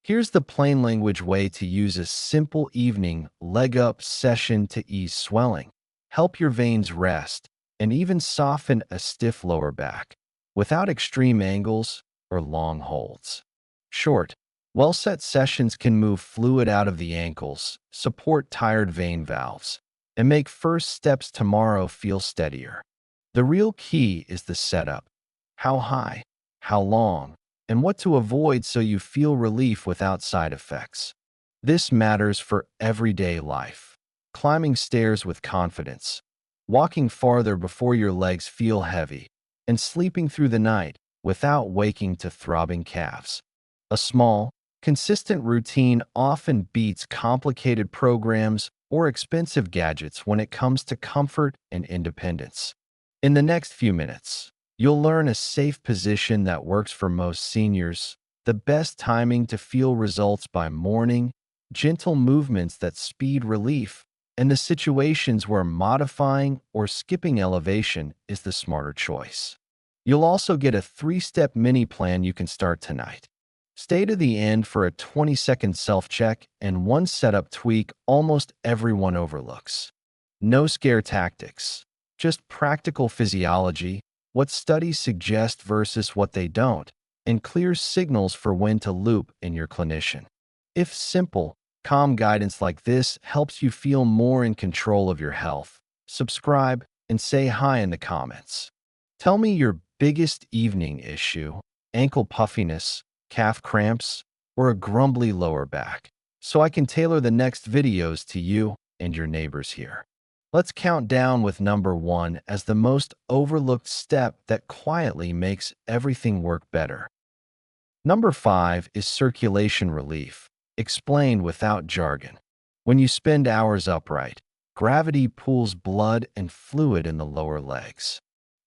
Here's the plain language way to use a simple evening leg up session to ease swelling, help your veins rest, and even soften a stiff lower back without extreme angles or long holds. Short, well-set sessions can move fluid out of the ankles, support tired vein valves, and make first steps tomorrow feel steadier. The real key is the setup. How high, how long, and what to avoid so you feel relief without side effects. This matters for everyday life. Climbing stairs with confidence, walking farther before your legs feel heavy, and sleeping through the night without waking to throbbing calves. A small, consistent routine often beats complicated programs or expensive gadgets when it comes to comfort and independence. In the next few minutes, you'll learn a safe position that works for most seniors, the best timing to feel results by morning, gentle movements that speed relief, and the situations where modifying or skipping elevation is the smarter choice. You'll also get a 3-step mini plan you can start tonight. Stay to the end for a 20-second self-check and one setup tweak almost everyone overlooks. No scare tactics, just practical physiology, what studies suggest versus what they don't, and clear signals for when to loop in your clinician. If simple, calm guidance like this helps you feel more in control of your health, subscribe and say hi in the comments. Tell me your biggest evening issue, ankle puffiness, calf cramps, or a grumbly lower back, so I can tailor the next videos to you and your neighbors here. Let's count down with number 1 as the most overlooked step that quietly makes everything work better. Number 5 is circulation relief, explained without jargon. When you spend hours upright, gravity pulls blood and fluid in the lower legs.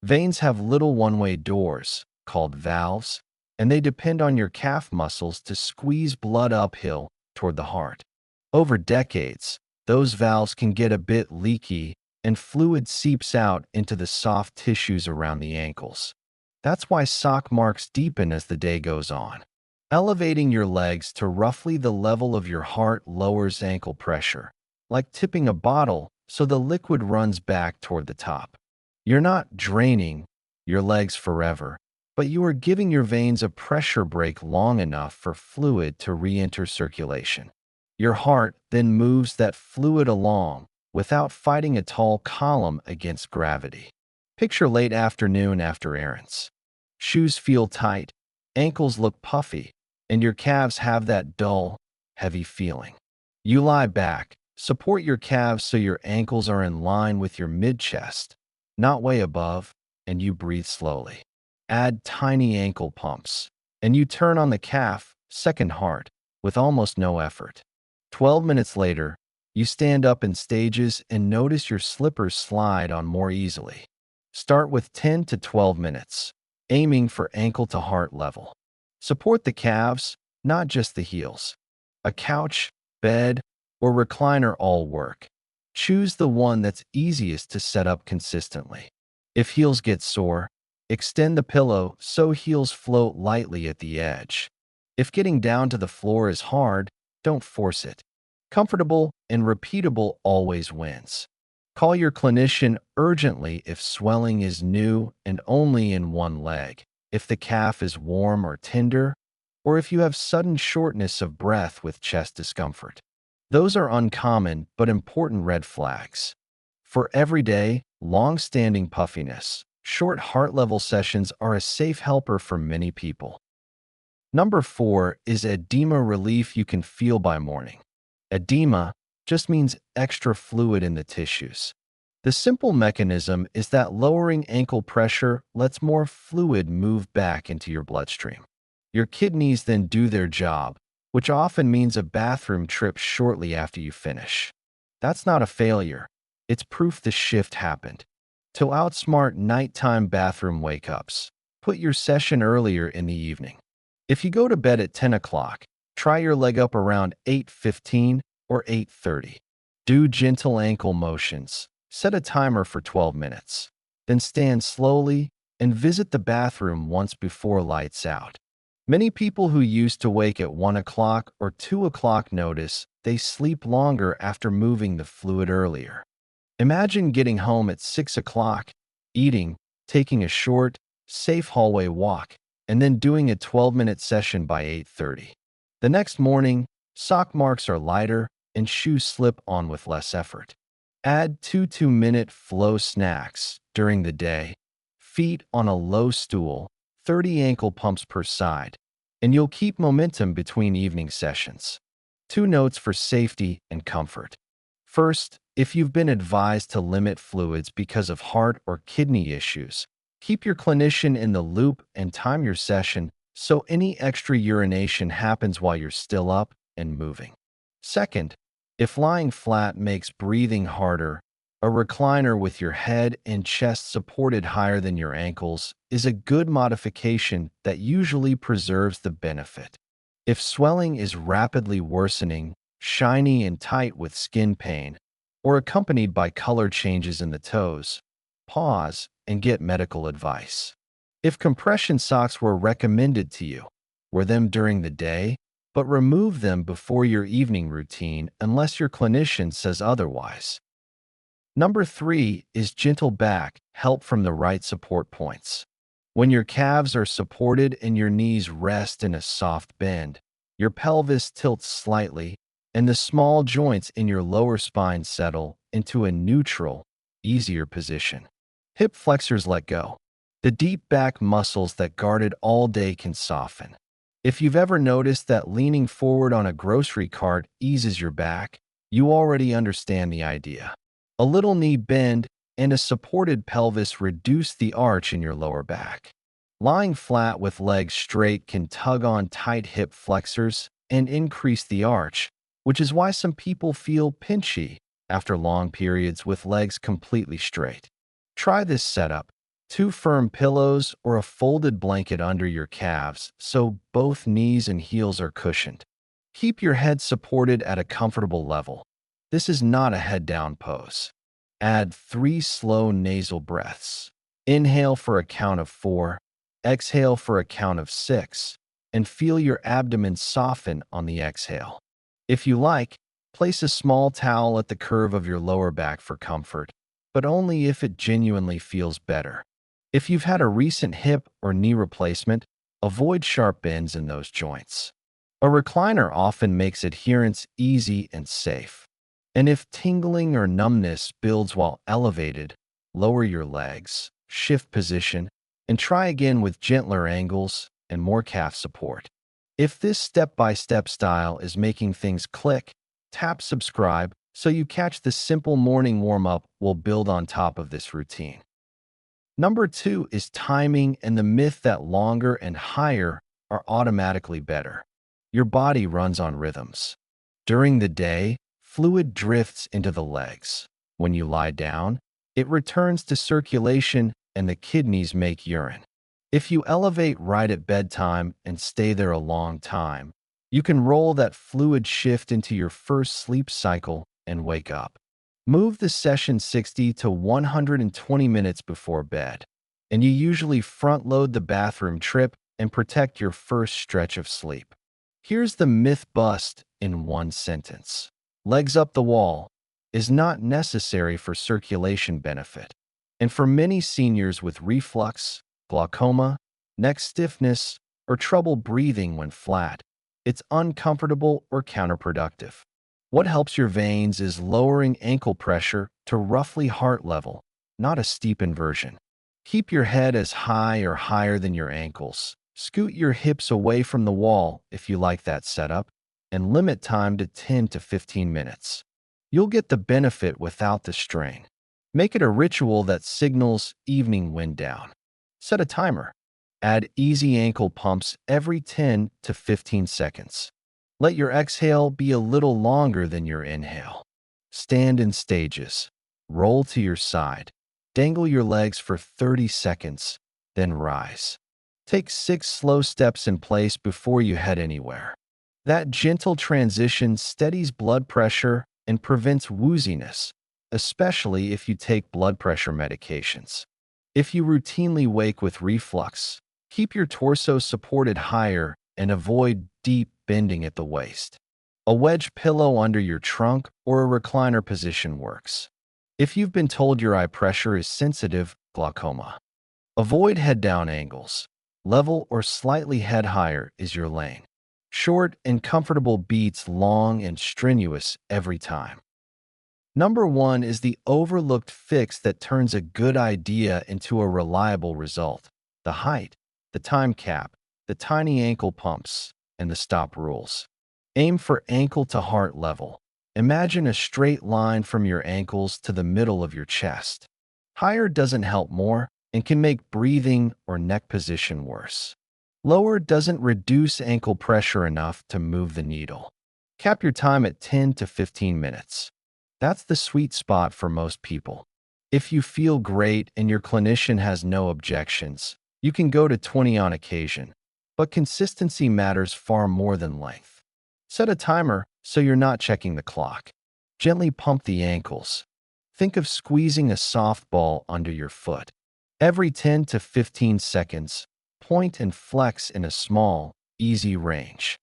Veins have little one-way doors, called valves, and they depend on your calf muscles to squeeze blood uphill toward the heart. Over decades, those valves can get a bit leaky and fluid seeps out into the soft tissues around the ankles. That's why sock marks deepen as the day goes on. Elevating your legs to roughly the level of your heart lowers ankle pressure, like tipping a bottle so the liquid runs back toward the top. You're not draining your legs forever, but you are giving your veins a pressure break long enough for fluid to re-enter circulation. Your heart then moves that fluid along without fighting a tall column against gravity. Picture late afternoon after errands. Shoes feel tight, ankles look puffy, and your calves have that dull, heavy feeling. You lie back, support your calves so your ankles are in line with your mid-chest, not way above, and you breathe slowly. Add tiny ankle pumps, and you turn on the calf, second heart, with almost no effort. 12 minutes later, you stand up in stages and notice your slippers slide on more easily. Start with 10 to 12 minutes, aiming for ankle to heart level. Support the calves, not just the heels. A couch, bed, or recliner all work. Choose the one that's easiest to set up consistently. If heels get sore, extend the pillow so heels float lightly at the edge. If getting down to the floor is hard, don't force it. Comfortable and repeatable always wins. Call your clinician urgently if swelling is new and only in one leg, if the calf is warm or tender, or if you have sudden shortness of breath with chest discomfort. Those are uncommon but important red flags. For everyday, long-standing puffiness, short heart-level sessions are a safe helper for many people. Number 4 is edema relief you can feel by morning. Edema just means extra fluid in the tissues. The simple mechanism is that lowering ankle pressure lets more fluid move back into your bloodstream. Your kidneys then do their job, which often means a bathroom trip shortly after you finish. That's not a failure. It's proof the shift happened. To outsmart nighttime bathroom wake-ups, put your session earlier in the evening. If you go to bed at 10 o'clock, try your leg up around 8:15 or 8:30. Do gentle ankle motions. Set a timer for 12 minutes. Then stand slowly and visit the bathroom once before lights out. Many people who used to wake at 1 o'clock or 2 o'clock notice they sleep longer after moving the fluid earlier. Imagine getting home at 6 o'clock, eating, taking a short, safe hallway walk, and then doing a 12-minute session by 8:30. The next morning, sock marks are lighter and shoes slip on with less effort. Add 2 2-minute flow snacks during the day, feet on a low stool, 30 ankle pumps per side, and you'll keep momentum between evening sessions. 2 notes for safety and comfort. First, if you've been advised to limit fluids because of heart or kidney issues, keep your clinician in the loop and time your session so any extra urination happens while you're still up and moving. Second, if lying flat makes breathing harder, a recliner with your head and chest supported higher than your ankles is a good modification that usually preserves the benefit. If swelling is rapidly worsening, shiny and tight with skin pain, or accompanied by color changes in the toes, pause and get medical advice. If compression socks were recommended to you, wear them during the day, but remove them before your evening routine unless your clinician says otherwise. Number 3 is gentle back help from the right support points. When your calves are supported and your knees rest in a soft bend, your pelvis tilts slightly, and the small joints in your lower spine settle into a neutral, easier position. Hip flexors let go. The deep back muscles that guarded all day can soften. If you've ever noticed that leaning forward on a grocery cart eases your back, you already understand the idea. A little knee bend and a supported pelvis reduce the arch in your lower back. Lying flat with legs straight can tug on tight hip flexors and increase the arch, which is why some people feel pinchy after long periods with legs completely straight. Try this setup: 2 firm pillows or a folded blanket under your calves so both knees and heels are cushioned. Keep your head supported at a comfortable level. This is not a head-down pose. Add 3 slow nasal breaths. Inhale for a count of 4, exhale for a count of 6, and feel your abdomen soften on the exhale. If you like, place a small towel at the curve of your lower back for comfort, but only if it genuinely feels better. If you've had a recent hip or knee replacement, avoid sharp bends in those joints. A recliner often makes adherence easy and safe. And if tingling or numbness builds while elevated, lower your legs, shift position, and try again with gentler angles and more calf support. If this step-by-step style is making things click, tap subscribe so you catch the simple morning warm-up we'll build on top of this routine. Number 2 is timing and the myth that longer and higher are automatically better. Your body runs on rhythms. During the day, fluid drifts into the legs. When you lie down, it returns to circulation and the kidneys make urine. If you elevate right at bedtime and stay there a long time, you can roll that fluid shift into your first sleep cycle and wake up. Move the session 60 to 120 minutes before bed, and you usually front-load the bathroom trip and protect your first stretch of sleep. Here's the myth bust in one sentence. Legs up the wall is not necessary for circulation benefit. And for many seniors with reflux, glaucoma, neck stiffness, or trouble breathing when flat, it's uncomfortable or counterproductive. What helps your veins is lowering ankle pressure to roughly heart level, not a steep inversion. Keep your head as high or higher than your ankles. Scoot your hips away from the wall if you like that setup, and limit time to 10 to 15 minutes. You'll get the benefit without the strain. Make it a ritual that signals evening wind down. Set a timer. Add easy ankle pumps every 10 to 15 seconds. Let your exhale be a little longer than your inhale. Stand in stages. Roll to your side. Dangle your legs for 30 seconds, then rise. Take 6 slow steps in place before you head anywhere. That gentle transition steadies blood pressure and prevents wooziness, especially if you take blood pressure medications. If you routinely wake with reflux, keep your torso supported higher and avoid deep bending at the waist. A wedge pillow under your trunk or a recliner position works. If you've been told your eye pressure is sensitive, glaucoma. Avoid head-down angles. Level or slightly head higher is your lane. Short and comfortable beats long and strenuous every time. Number 1 is the overlooked fix that turns a good idea into a reliable result. The height, the time cap, the tiny ankle pumps, and the stop rules. Aim for ankle to heart level. Imagine a straight line from your ankles to the middle of your chest. Higher doesn't help more and can make breathing or neck position worse. Lower doesn't reduce ankle pressure enough to move the needle. Cap your time at 10 to 15 minutes. That's the sweet spot for most people. If you feel great and your clinician has no objections, you can go to 20 on occasion, but consistency matters far more than length. Set a timer so you're not checking the clock. Gently pump the ankles. Think of squeezing a softball under your foot. Every 10 to 15 seconds, point and flex in a small, easy range.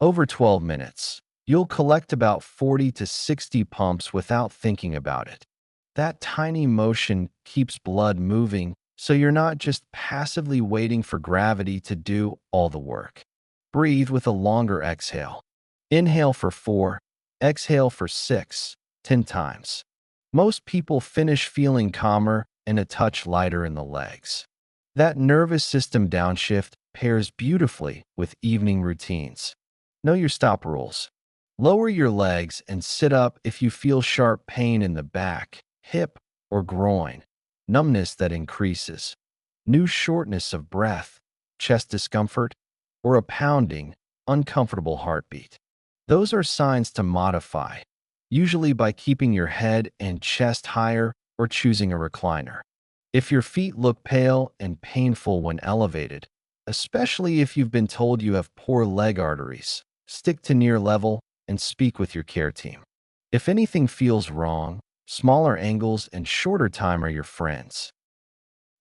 Over 12 minutes, you'll collect about 40 to 60 pumps without thinking about it. That tiny motion keeps blood moving, so you're not just passively waiting for gravity to do all the work. Breathe with a longer exhale. Inhale for 4, exhale for 6, 10 times. Most people finish feeling calmer and a touch lighter in the legs. That nervous system downshift pairs beautifully with evening routines. Know your stop rules. Lower your legs and sit up if you feel sharp pain in the back, hip, or groin, numbness that increases, new shortness of breath, chest discomfort, or a pounding, uncomfortable heartbeat. Those are signs to modify, usually by keeping your head and chest higher or choosing a recliner. If your feet look pale and painful when elevated, especially if you've been told you have poor leg arteries, stick to near level and speak with your care team. If anything feels wrong, smaller angles and shorter time are your friends.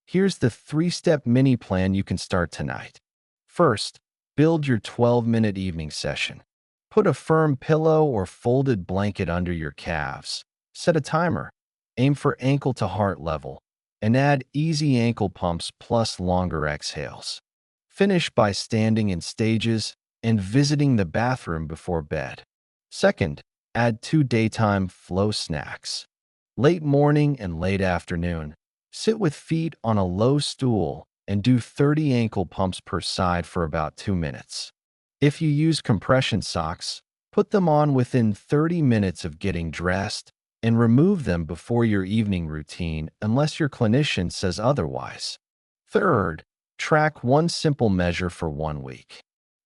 Here's the 3-step mini plan you can start tonight. First, build your 12-minute evening session. Put a firm pillow or folded blanket under your calves. Set a timer. Aim for ankle to heart level, and add easy ankle pumps plus longer exhales. Finish by standing in stages and visiting the bathroom before bed. Second, add 2 daytime flow snacks. Late morning and late afternoon, sit with feet on a low stool and do 30 ankle pumps per side for about 2 minutes. If you use compression socks, put them on within 30 minutes of getting dressed and remove them before your evening routine unless your clinician says otherwise. Third, track one simple measure for 1 week.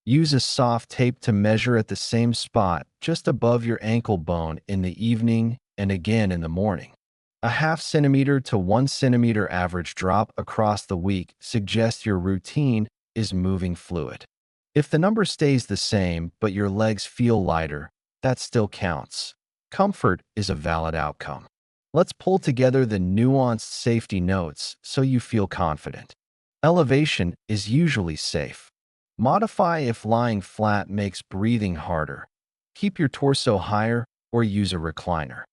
Use a soft tape to measure at the same spot just above your ankle bone in the evening and again in the morning. A 0.5 centimeter to 1 centimeter average drop across the week suggests your routine is moving fluid. If the number stays the same but your legs feel lighter, that still counts. Comfort is a valid outcome. Let's pull together the nuanced safety notes so you feel confident. Elevation is usually safe. Modify if lying flat makes breathing harder. Keep your torso higher or use a recliner.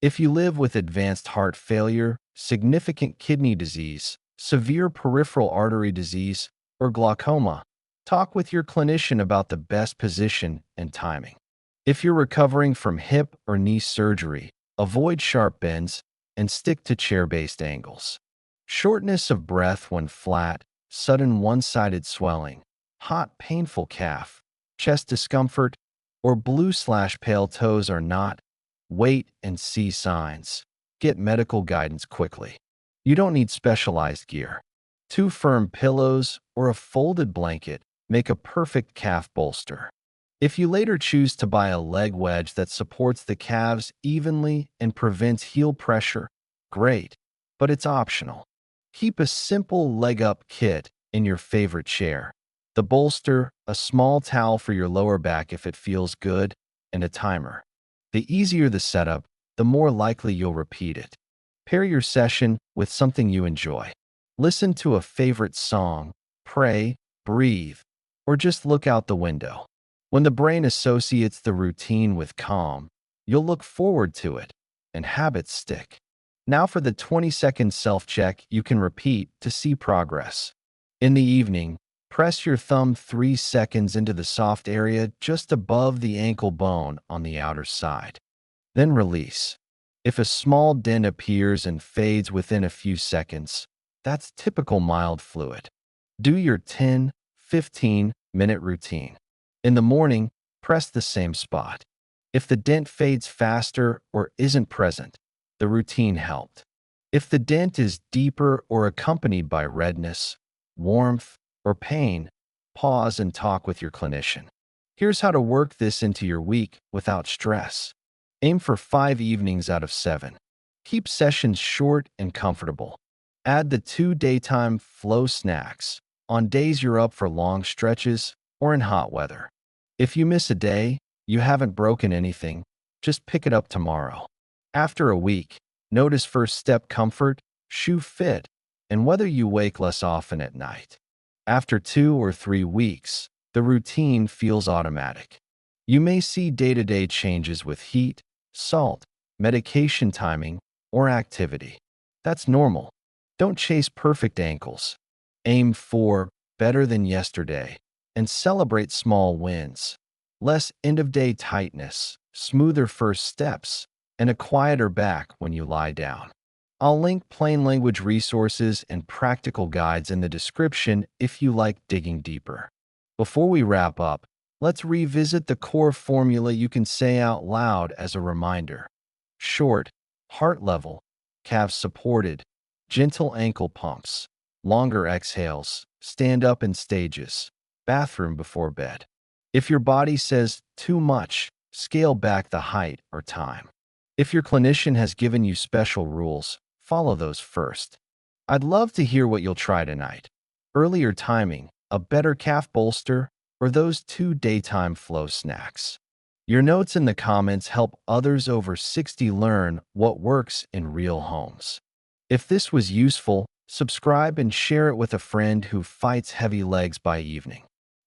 If you live with advanced heart failure, significant kidney disease, severe peripheral artery disease, or glaucoma, talk with your clinician about the best position and timing. If you're recovering from hip or knee surgery, avoid sharp bends and stick to chair-based angles. Shortness of breath when flat, sudden one-sided swelling, hot painful calf, chest discomfort, or blue/pale toes are not wait and see signs. Get medical guidance quickly. You don't need specialized gear. 2 firm pillows or a folded blanket make a perfect calf bolster. If you later choose to buy a leg wedge that supports the calves evenly and prevents heel pressure, great, but it's optional. Keep a simple leg-up kit in your favorite chair. The bolster, a small towel for your lower back if it feels good, and a timer. The easier the setup, the more likely you'll repeat it. Pair your session with something you enjoy. Listen to a favorite song, pray, breathe, or just look out the window. When the brain associates the routine with calm, you'll look forward to it, and habits stick. Now for the 20-second self-check you can repeat to see progress. In the evening, press your thumb 3 seconds into the soft area just above the ankle bone on the outer side. Then release. If a small dent appears and fades within a few seconds, that's typical mild fluid. Do your 10-15-minute routine. In the morning, press the same spot. If the dent fades faster or isn't present, the routine helped. If the dent is deeper or accompanied by redness, warmth, or pain, pause and talk with your clinician. Here's how to work this into your week without stress. Aim for 5 evenings out of 7. Keep sessions short and comfortable. Add the 2 daytime flow snacks on days you're up for long stretches or in hot weather. If you miss a day, you haven't broken anything, just pick it up tomorrow. After a week, notice first step comfort, shoe fit, and whether you wake less often at night. After 2 or 3 weeks, the routine feels automatic. You may see day-to-day changes with heat, salt, medication timing, or activity. That's normal. Don't chase perfect ankles. Aim for better than yesterday and celebrate small wins. Less end-of-day tightness, smoother first steps, and a quieter back when you lie down. I'll link plain language resources and practical guides in the description if you like digging deeper. Before we wrap up, let's revisit the core formula you can say out loud as a reminder. Short, heart level, calves supported, gentle ankle pumps, longer exhales, stand up in stages, bathroom before bed. If your body says too much, scale back the height or time. If your clinician has given you special rules, follow those first. I'd love to hear what you'll try tonight. Earlier timing, a better calf bolster, or those 2 daytime flow snacks. Your notes in the comments help others over 60 learn what works in real homes. If this was useful, subscribe and share it with a friend who fights heavy legs by evening.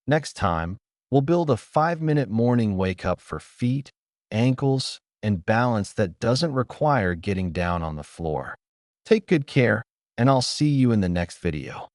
Next time, we'll build a 5-minute morning wake-up for feet, ankles, and balance that doesn't require getting down on the floor. Take good care, and I'll see you in the next video.